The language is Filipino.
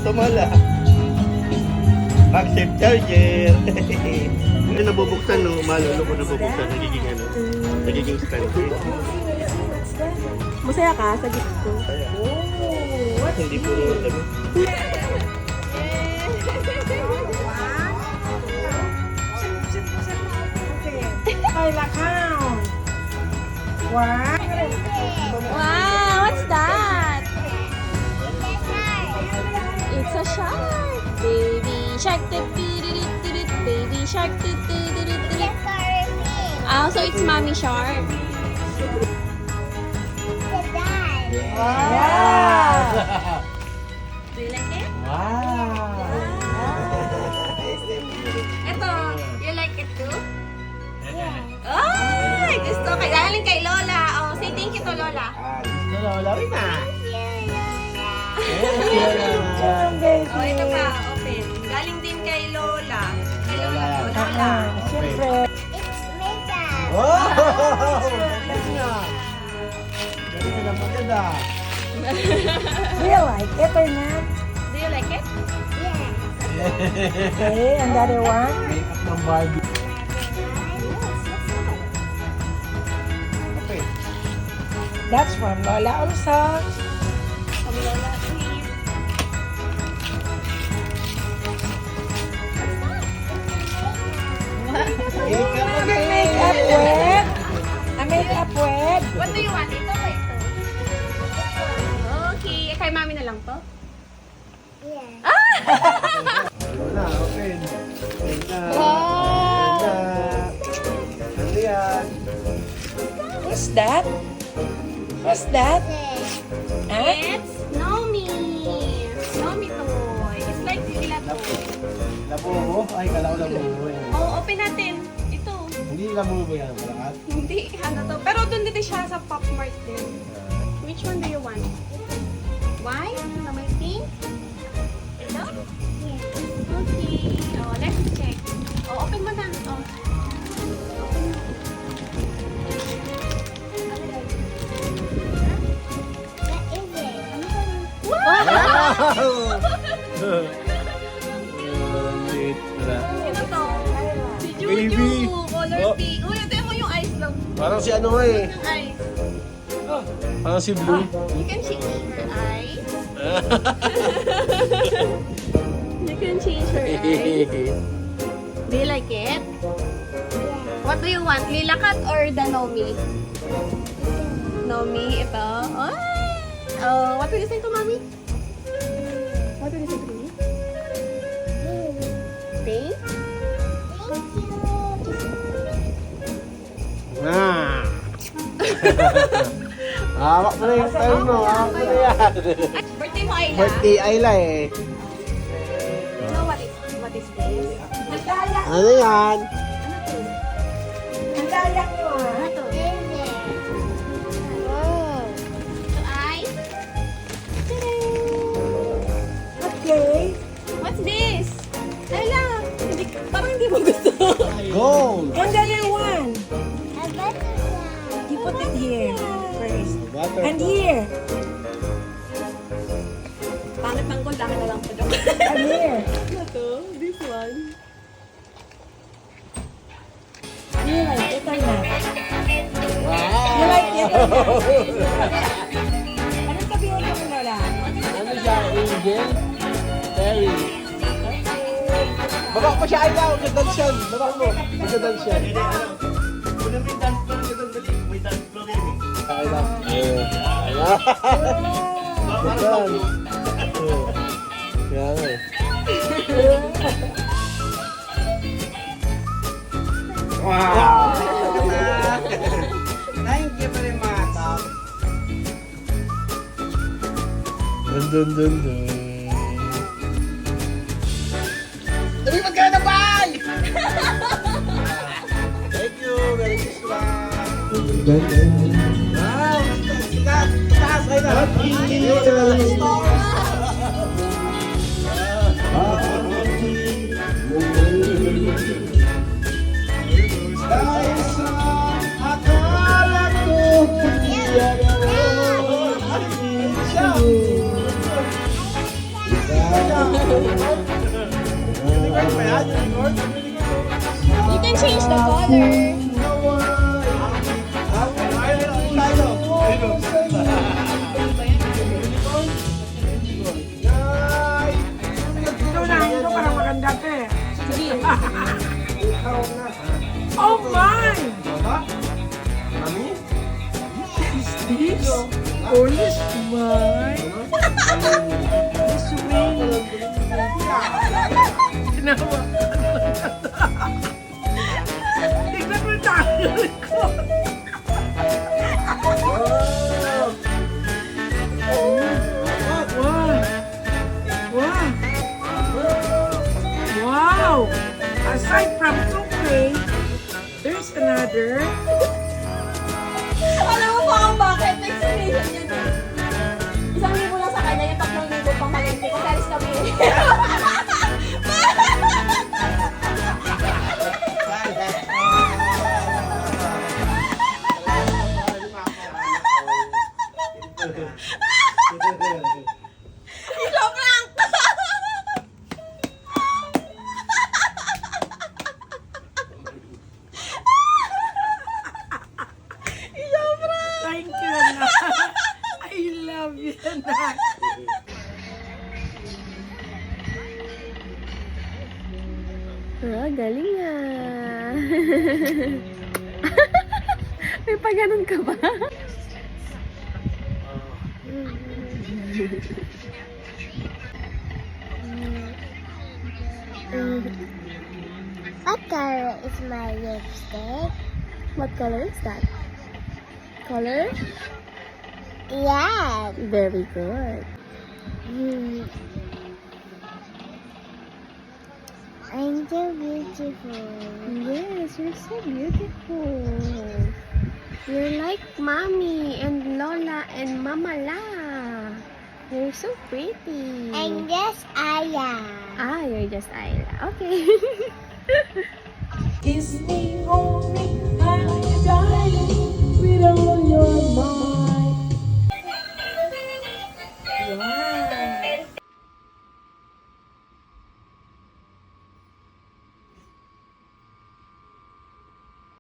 tumala. Accept charger. Hindi nabubuksan, no? Malolo ko nabubuksan. Nagiging ano? Nagiging stand. Masaya ka sa gift ko? Hindi po dami. Ay, lakaw. Wow. Wow, what's that? It's a shark. Baby shark. Baby shark. Oh, so it's mommy shark. Wow. Do you like it? Wow! Ito, you like it too? Ay, gusto kay galing kay Lola. Oh, say thank you to Lola. Lola rin na. Oh, ito pa, open. Galing din kay Lola. Kay Lola. Oh, Lola. Siyempre. Oh! Galing na. Galing na maganda. Do you like it or not? Do you like it? Okay, and the other one? Make-up ng Barbie. Okay. That's from Lola also. From Lola. Make-up again. Makeup web. A makeup web. What do you want? Ito ba ito? Okay. Kay mami na lang to? Lola, open. Open na. Wow! Open na. Ano yan? What's that? What's that? Huh? It's Nomi. Nomi toy. It's like Lila toy. Labubo? Ay, kala ko labubo yan. Oh, open natin. Ito. Hindi labubo yan, malakat. Hindi, ano to. Pero doon dito siya sa Pop Mart din. Which one do you want? White? Na may pink? Ito? Okay. Oh, let's check. Oh, open mo na. Oh. Open mo. Wow! Litra. Sino to? Si Baby. Juju. Color Oh. pink. Uy, ito mo yung eyes lang. Parang si ano eh. Yung eyes. Parang si Blue. You can change her eyes. You can change her eyes. Do you like it? What do you want? Lilakat or the Nomi? Nomi, ito. Oh, what will you say to mommy? What will you say to me? Thank? Ah. Hawak mo na yung time mo. Hawak mo na yan. Ay, birthday mo, Ayla. Birthday Ayla eh. You know what is this? Nagdala. Ano yan? Ano to? Nagdala ko ah. Ano to? Wow. Ito ay? Okay. What's this? Ayla, hindi, parang hindi mo gusto. Gold. And the other one. You put it here first. Butter. And here. Pangit ng gold, akin na lang po joke. And here. Ano to? This one. Do you like it or not? Wow. You like it or not? Anong sabihin mo, Lola? Ano siya? Angel? Fairy. Babak pa siya Ayla. Magandang siya. Babak mo. Magandang siya. Una may dance floor. Magandang dali. May dance floor yun eh. Ayla. Ayla. Magandang. Kaya nga eh. Wow! Thank you very much. Dun dun dun dun. Sabi magkano na bay! Thank you, Merry Christmas. Wow! Sikat! Taas! Ay na! Unicorn ba yan? Unicorn? You can change the color. Ito na, ito para maganda ka eh. Sige. Oh my! Mami? Is this? Oh, this mine? This way. Tinawa. Tignan mo tayo ko. Wow. Wow. Wow. Aside from toothpaste, there's another. Alam mo pa kung bakit? May explanation yun eh. 1,000 lang sa kanya, yung 3,000 pang malente ko. Salis kami. Joke lang! Thank you, anak. I love you, anak. Ah, galing ah. May paganon ka ba? What color is my lipstick? What color is that? Color? Yeah. Very good. I'm so beautiful. Yes, you're so beautiful. You're like Mommy and Lola and Mama La. You're so pretty. And yes, I am. Ah, you're just Ayla. Okay. Kiss me, hold me, I die.